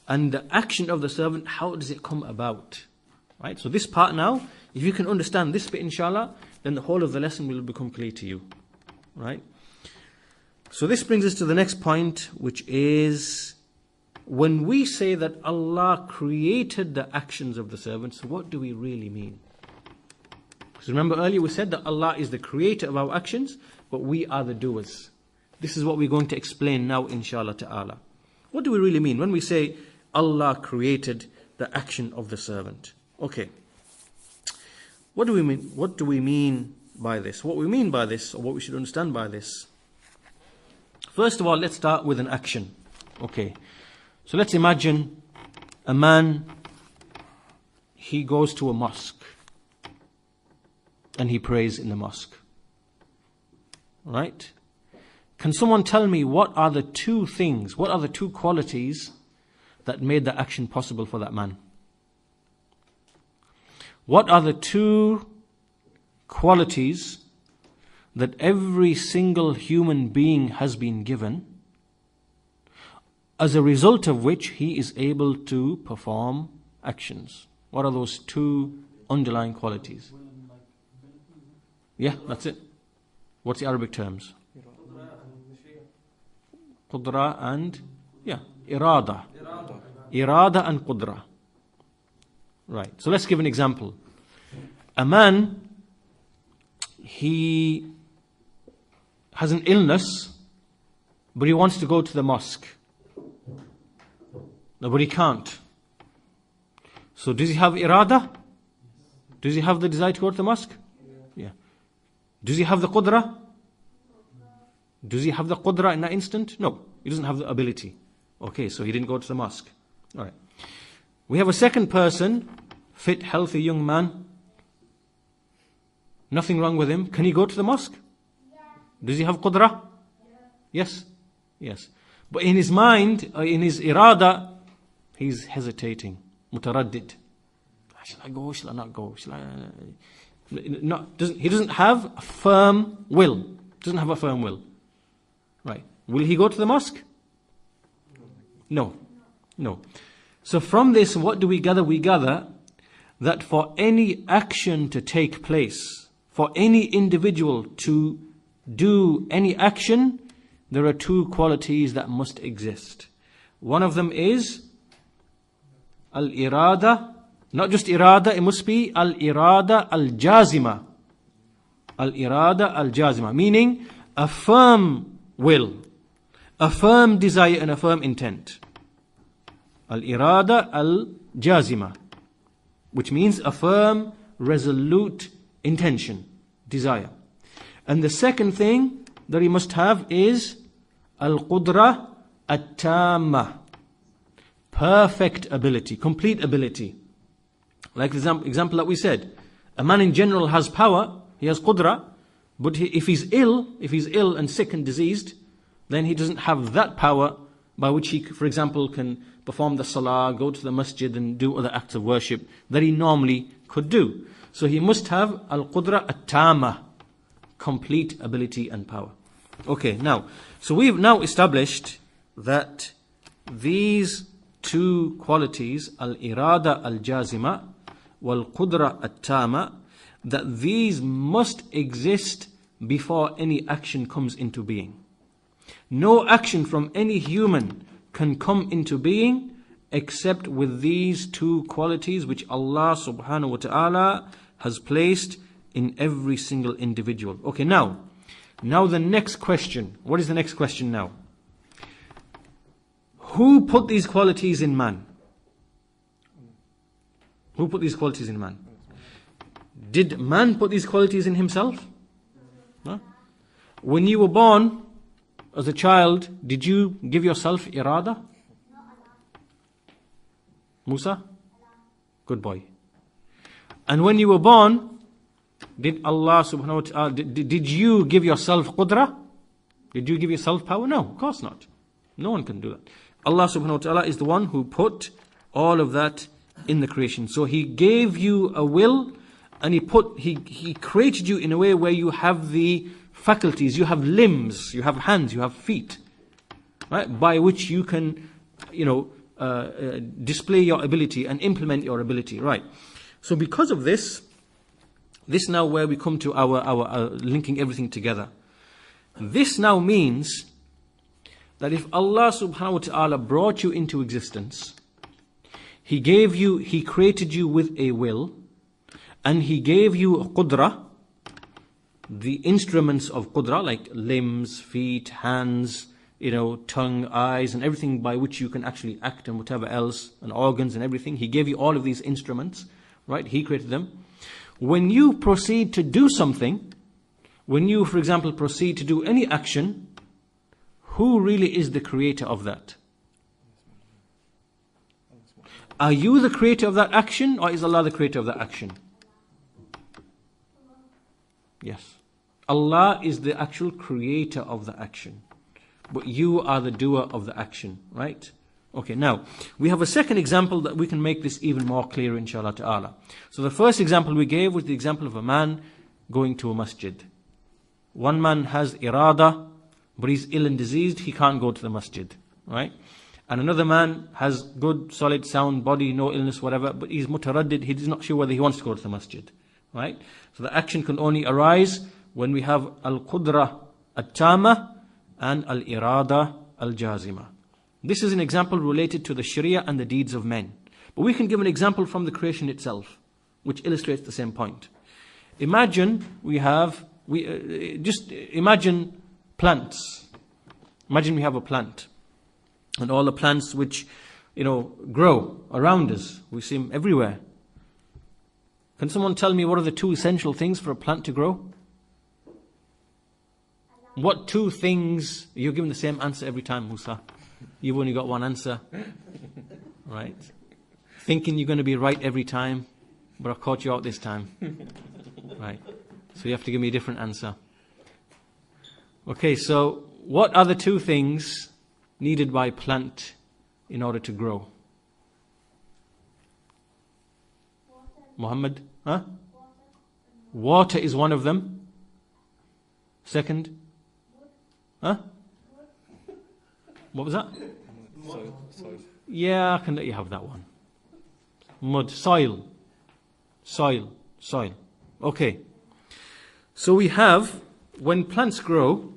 and the action of the servant, how does it come about? Right? So this part now, if you can understand this bit, inshallah, then the whole of the lesson will become clear to you. Right? So this brings us to the next point, which is, when we say that Allah created the actions of the servants, what do we really mean? Because remember earlier we said that Allah is the creator of our actions, but we are the doers. This is what we're going to explain now, inshallah ta'ala. What do we really mean when we say Allah created the action of the servant? Okay. What do we mean? What do we mean by this? What we mean by this, or what we should understand by this? First of all, let's start with an action. Okay. So let's imagine a man, he goes to a mosque and he prays in the mosque. Right? Can someone tell me what are the two things, what are the two qualities that made the action possible for that man? What are the two qualities that every single human being has been given, as a result of which he is able to perform actions? What are those two underlying qualities? Yeah, that's it. What's the Arabic terms? Qudra and, irada. Irada and qudra. Right, so let's give an example. A man, he has an illness, but he wants to go to the mosque. No, but he can't. So does he have irada? Does he have the desire to go to the mosque? Yeah. Does he have the qudra? Does he have the qudra in that instant? No, he doesn't have the ability. Okay, so he didn't go to the mosque. All right. We have a second person, fit, healthy young man. Nothing wrong with him. Can he go to the mosque? Yeah. Does he have qudra? Yeah. Yes. Yes. But in his mind, in his irada, he's hesitating. Mutaraddid. Shall I go? Shall I not go? Shall I? He doesn't have a firm will. Doesn't have a firm will. Right. Will he go to the mosque? No. No. So from this, what do we gather? We gather that for any action to take place, for any individual to do any action, there are two qualities that must exist. One of them is al-irada. Not just irada, it must be al-irada al-jazima. Al-irada al-jazima, meaning a firm will, a firm desire and a firm intent. Al-irada al-jazima, which means a firm, resolute intention, desire. And the second thing that he must have is al-qudra at-tamma, perfect ability, complete ability. Like the example that we said, a man in general has power, he has qudra, but if he's ill and sick and diseased, then he doesn't have that power by which he, for example, can perform the salah, go to the masjid and do other acts of worship that he normally could do. So he must have al-qudra at-tamma, complete ability and power. Okay, now, so we've now established that these two qualities, al-irada al-jazima wal-qudra at-tamma, that these must exist before any action comes into being. No action from any human can come into being except with these two qualities which Allah subhanahu wa ta'ala has placed in every single individual. Okay, now the next question. What is the next question now? Who put these qualities in man? Who put these qualities in man? Did man put these qualities in himself? No. When you were born as a child, did you give yourself irada? Musa? Good boy. And when you were born, did Allah subhanahu wa ta'ala, did you give yourself qudra? Did you give yourself power? No, of course not. No one can do that. Allah subhanahu wa ta'ala is the one who put all of that in the creation. So He gave you a will, and He created you in a way where you have the faculties, you have limbs, you have hands, you have feet, right? By which you can, display your ability and implement your ability, right? So because of this now where we come to our linking everything together. This now means that if Allah subhanahu wa ta'ala brought you into existence, He created you with a will, and He gave you qudra, the instruments of qudra, like limbs, feet, hands, tongue, eyes, and everything by which you can actually act, and whatever else, and organs and everything. He gave you all of these instruments, right? He created them. When you proceed to do something, when you, for example, proceed to do any action, who really is the creator of that? Are you the creator of that action, or is Allah the creator of that action? Yes. Allah is the actual creator of the action, but you are the doer of the action, right? Okay, now, we have a second example that we can make this even more clear, inshallah ta'ala. So the first example we gave was the example of a man going to a masjid. One man has irada, but he's ill and diseased, he can't go to the masjid, right? And another man has good, solid, sound body, no illness, whatever, but he's mutaraddid, he's not sure whether he wants to go to the masjid, right? So the action can only arise when we have al-qudra at-tama and al-irada al-jazima. This is an example related to the sharia and the deeds of men. But we can give an example from the creation itself, which illustrates the same point. Imagine imagine plants. Imagine we have a plant, and all the plants which, grow around us. We see them everywhere. Can someone tell me what are the two essential things for a plant to grow? What two things? You're giving the same answer every time, Musa. You've only got one answer, right? Thinking you're going to be right every time, but I've caught you out this time, right? So you have to give me a different answer. Okay, so what are the two things needed by a plant in order to grow? Muhammad? Huh? Water is one of them. Second? Huh? What was that? Soil. Yeah, I can let you have that one. Mud, soil. Okay. So we have, when plants grow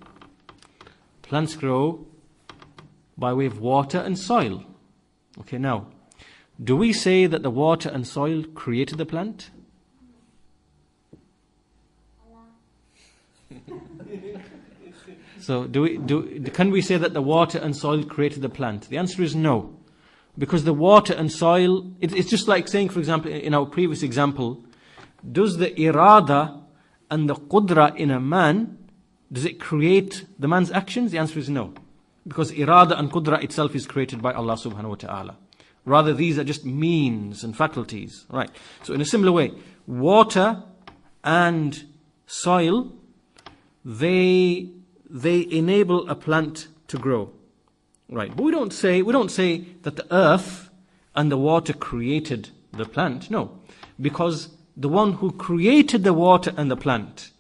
by way of water and soil. Okay, now, do we say that the water and soil created the plant? So can we say that the water and soil created the plant? The answer is no. Because the water and soil, it's just like saying, for example, in our previous example, does the irada and the qudra in a man, does it create the man's actions? The answer is no. Because irada and qudra itself is created by Allah subhanahu wa ta'ala. Rather, these are just means and faculties. Right. So in a similar way, water and soil, they enable a plant to grow. Right. But we don't say that the earth and the water created the plant. No. Because the one who created the water and the plant,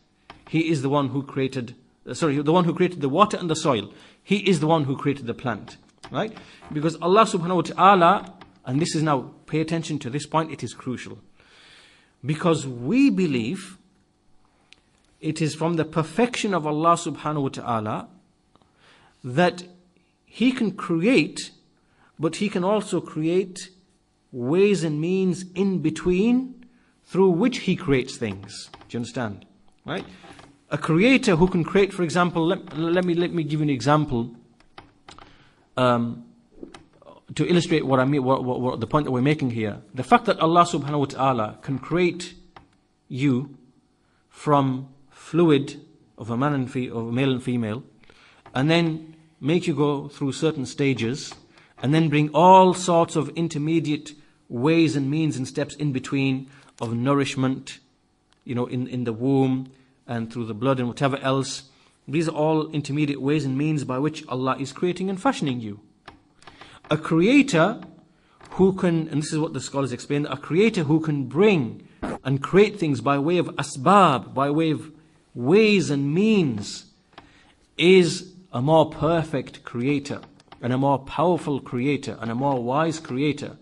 He is the one who created the water and the soil. He is the one who created the plant. Right? Because Allah subhanahu wa ta'ala, and this is now, pay attention to this point, it is crucial. Because we believe it is from the perfection of Allah subhanahu wa ta'ala that He can create, but He can also create ways and means in between through which He creates things. Do you understand? Right? A creator who can create, for example, let me give you an example to illustrate what I mean, what the point that we're making here. The fact that Allah subhanahu wa ta'ala can create, you from fluid of a man and of a male and female, and then make you go through certain stages, and then bring all sorts of intermediate ways and means and steps in between of nourishment, in the womb and through the blood and whatever else. These are all intermediate ways and means by which Allah is creating and fashioning you. A creator who can, and this is what the scholars explain, a creator who can bring and create things by way of asbab, by way of ways and means, is a more perfect creator and a more powerful creator and a more wise creator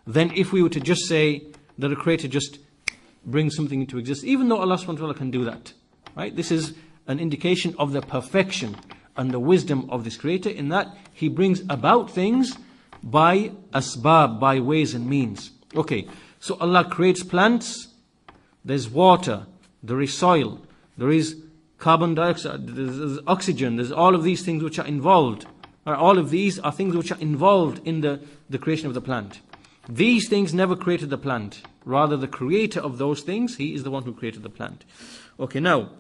than if we were to just say that a creator just brings something into existence, even though Allah subhanahu wa ta'ala can do that. Right? This is an indication of the perfection and the wisdom of this creator, in that he brings about things by asbab, by ways and means. Okay, so Allah creates plants, there's water, there is soil, there is carbon dioxide, there's oxygen, there's all of these things which are involved. All of these are things which are involved in the creation of the plant. These things never created the plant. Rather, the creator of those things, he is the one who created the plant. Okay, now,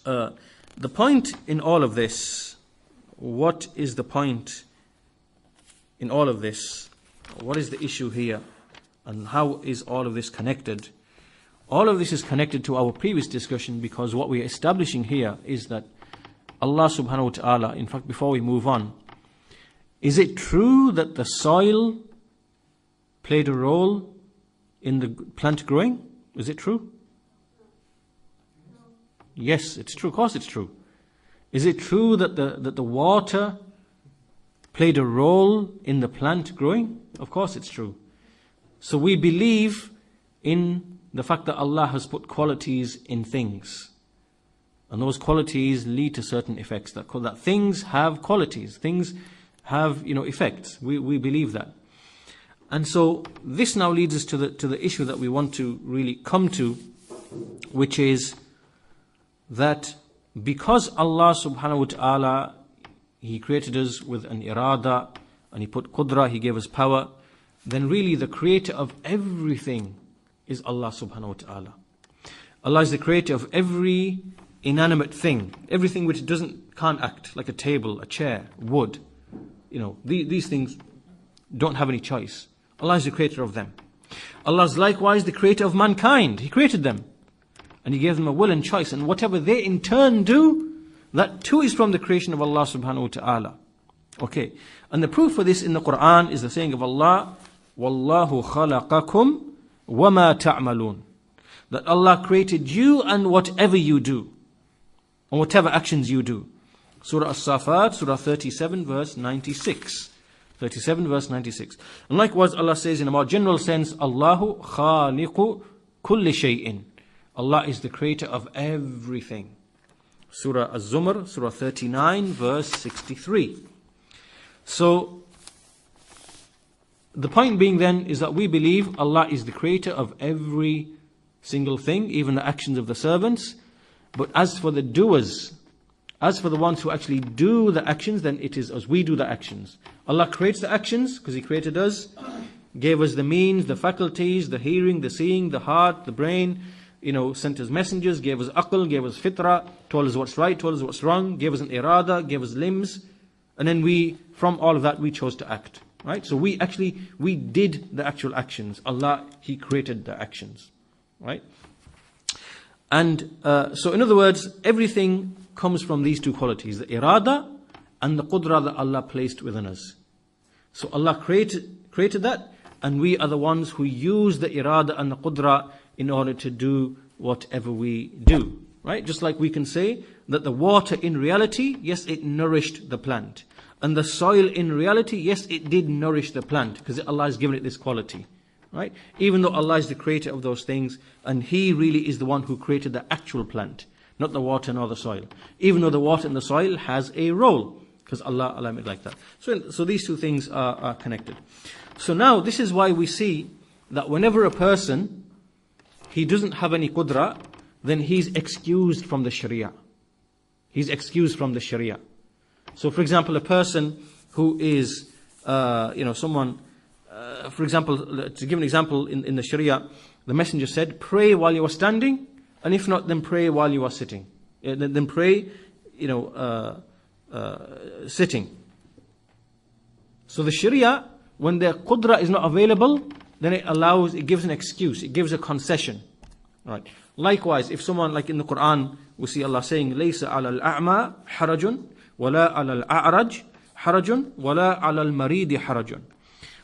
the point in all of this, what is the point in all of this? What is the issue here? And how is all of this connected? All of this is connected to our previous discussion, because what we are establishing here is that Allah subhanahu wa ta'ala, in fact, before we move on, is it true that the soil played a role in the plant growing? Is it true? Yes, it's true. Of course it's true. Is it true that the water played a role in the plant growing? Of course it's true. So we believe in the fact that Allah has put qualities in things. And those qualities lead to certain effects. That things have qualities. Things have, effects. We believe that. And so this now leads us to the issue that we want to really come to, which is that because Allah subhanahu wa ta'ala, He created us with an irada, and He put qudra, He gave us power, then really the creator of everything is Allah subhanahu wa ta'ala. Allah is the creator of every inanimate thing, everything which can't act, like a table, a chair, wood. These things don't have any choice. Allah is the creator of them. Allah is likewise the creator of mankind. He created them. And He gave them a will and choice. And whatever they in turn do, that too is from the creation of Allah subhanahu wa ta'ala. Okay. And the proof for this in the Quran is the saying of Allah, Wallahu khalaqakum wama ta'malun. That Allah created you and whatever you do. And whatever actions you do. Surah As-Safat, Surah 37, verse 96. 37, verse 96. And likewise, Allah says in a more general sense, Allahu khaliqu kulli shay'in. Allah is the creator of everything. Surah Az-Zumar, Surah 39, verse 63. So, the point being then is that we believe Allah is the creator of every single thing, even the actions of the servants. But as for the doers, as for the ones who actually do the actions, then it is as we do the actions. Allah creates the actions because He created us, gave us the means, the faculties, the hearing, the seeing, the heart, the brain, sent us messengers, gave us aql, gave us fitra, told us what's right, told us what's wrong, gave us an irada, gave us limbs, and then from all of that, we chose to act. Right? So we did the actual actions. Allah, He created the actions. Right? And so in other words, everything comes from these two qualities, the irada and the qudra that Allah placed within us. So Allah created that, and we are the ones who use the irada and the qudra in order to do whatever we do. Right? Just like we can say that the water in reality, yes, it nourished the plant. And the soil in reality, yes, it did nourish the plant, because Allah has given it this quality. Right? Even though Allah is the creator of those things, and He really is the one who created the actual plant, not the water nor the soil. Even though the water and the soil has a role, because Allah made it like that. So these two things are connected. So now this is why we see that whenever a person, he doesn't have any qudra, then he's excused from the Sharia. He's excused from the Sharia. So for example, a person who is, a for example, to give an example, in the Sharia, the Messenger said, pray while you are standing, and if not, then pray while you are sitting. Then pray, sitting. So the Sharia, when the qudra is not available, then it gives an excuse, it gives a concession. Right. Likewise, if someone, like in the Quran, we see Allah saying, لَيْسَ عَلَى الْأَعْمَى حَرَجٌ وَلَا عَلَى الْأَعْرَجِ حَرَجٌ وَلَا عَلَى الْمَرِيدِ حَرَجٌ.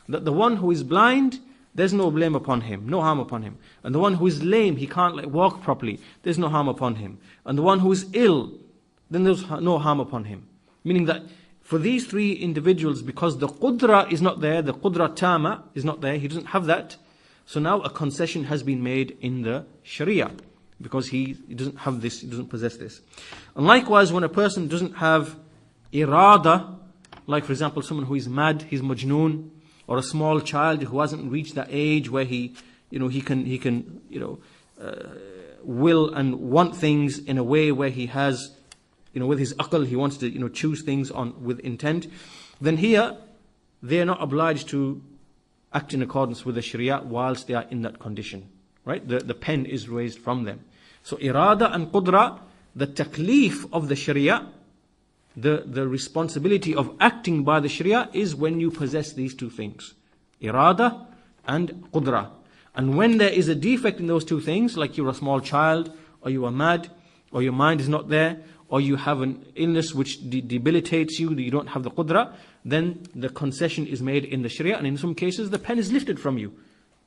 That the one who is blind, there's no blame upon him, no harm upon him. And the one who is lame, he can't walk properly, there's no harm upon him. And the one who is ill, then there's no harm upon him. Meaning that for these three individuals, because the qudra is not there, the qudra tama is not there, he doesn't have that. So now a concession has been made in the Sharia, because he doesn't have this, he doesn't possess this. And likewise, when a person doesn't have irada, like for example someone who is mad, he's majnoon, or a small child who hasn't reached that age where he can will and want things in a way where he has, with his aql, he wants to choose things with intent, then here they are not obliged to act in accordance with the Sharia whilst they are in that condition. Right? The pen is raised from them. So irada and qudra, the taklif of the Sharia, the responsibility of acting by the Sharia is when you possess these two things, irada and qudra. And when there is a defect in those two things, like you're a small child, or you are mad, or your mind is not there, or you have an illness which debilitates you, you don't have the qudra, then the concession is made in the Sharia, and in some cases the pen is lifted from you.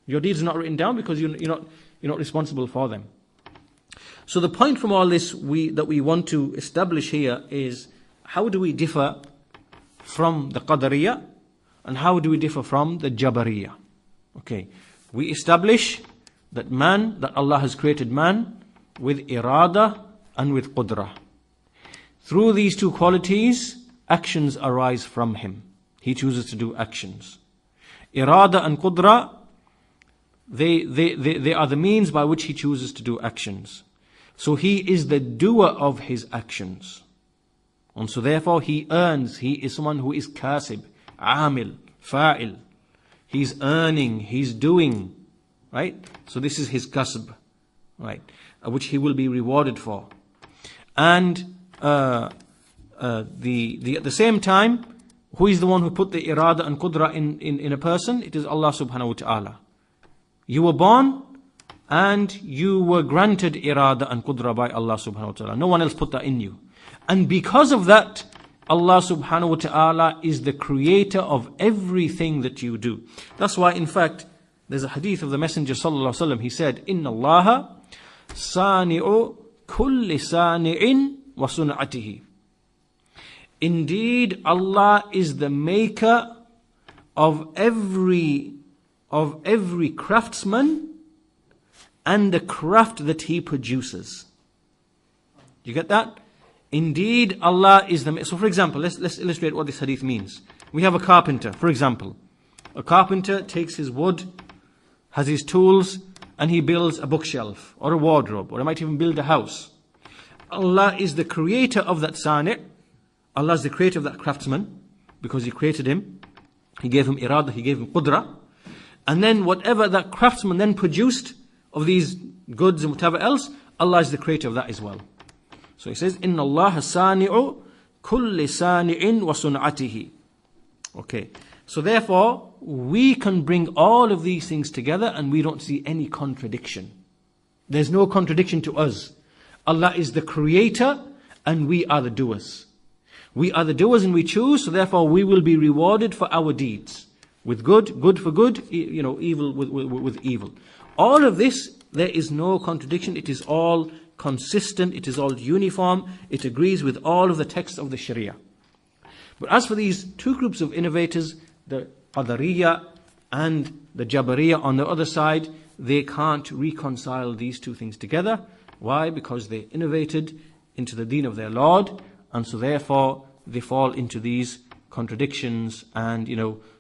Your deeds are not written down because you're not responsible for them. So the point from all this that we want to establish here is, how do we differ from the Qadariyah, and how do we differ from the Jabariyah? Okay, we establish that Allah has created man with irada and with qudra. Through these two qualities, actions arise from him. He chooses to do actions. Irada and qudra, they are the means by which he chooses to do actions. So he is the doer of his actions. And so therefore he earns, he is someone who is kasib, amil, fa'il. He's earning, he's doing, right? So this is his kasb, right? Which he will be rewarded for. And at the same time, who is the one who put the irada and qudra in a person? It is Allah subhanahu wa ta'ala. You were born and you were granted irada and qudra by Allah subhanahu wa ta'ala. No one else put that in you. And because of that, Allah subhanahu wa ta'ala is the creator of everything that you do. That's why, in fact, there's a hadith of the Messenger sallallahu alaihi wasallam. He said, "Inna Allaha sani'u kulli sani'in wa sun'atihi." Indeed, Allah is the maker of every craftsman and the craft that he produces. You get that? Indeed, Allah is the... So for example, let's illustrate what this hadith means. We have a carpenter, for example. A carpenter takes his wood, has his tools, and he builds a bookshelf, or a wardrobe, or he might even build a house. Allah is the creator of that sani'. Allah is the creator of that craftsman, because He created him. He gave him irada, He gave him qudra. And then whatever that craftsman then produced of these goods and whatever else, Allah is the creator of that as well. So He says, "Inna Allah sani'u kulli sani'in wa sun'atihi." Okay. So therefore, we can bring all of these things together and we don't see any contradiction. There's no contradiction to us. Allah is the creator and we are the doers. We are the doers and we choose, so therefore we will be rewarded for our deeds. With good, good for good, evil with evil. All of this, there is no contradiction. It is all consistent, it is all uniform, it agrees with all of the texts of the Sharia. But as for these two groups of innovators, the Qadariyah and the Jabariyah on the other side, they can't reconcile these two things together. Why? Because they innovated into the deen of their Lord, and so therefore they fall into these contradictions and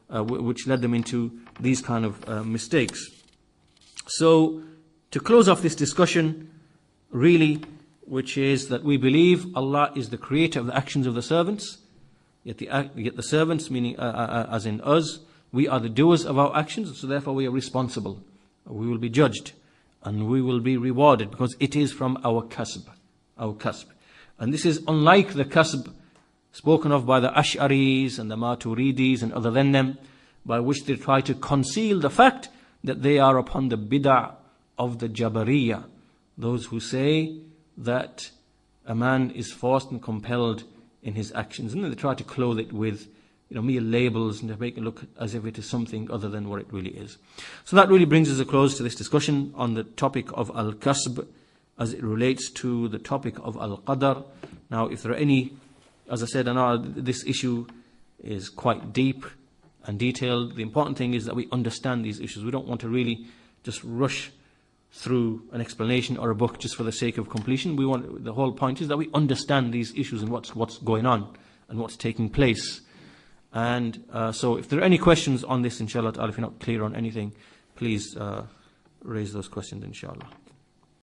which led them into these kind of mistakes. So to close off this discussion, really, which is that we believe Allah is the creator of the actions of the servants, yet the servants, meaning as in us, We are the doers of our actions, so therefore we are responsible. We will be judged and we will be rewarded because it is from our kasb. Our kasb. And this is unlike the kasb spoken of by the Ash'aris and the Maturidis and other than them, by which they try to conceal the fact that they are upon the bid'ah of the Jabariyah. Those who say that a man is forced and compelled in his actions, and then they try to clothe it with mere labels and to make it look as if it is something other than what it really is. So that really brings us a close to this discussion on the topic of al-kasb as it relates to the topic of al-qadar. Now, if there are any, as I said, I know this issue is quite deep and detailed. The important thing is that we understand these issues. We don't want to really just rush through an explanation or a book just for the sake of completion. The whole point is that we understand these issues and what's going on and what's taking place. And so if there are any questions on this, inshallah ta'ala, if you're not clear on anything, please raise those questions, inshallah.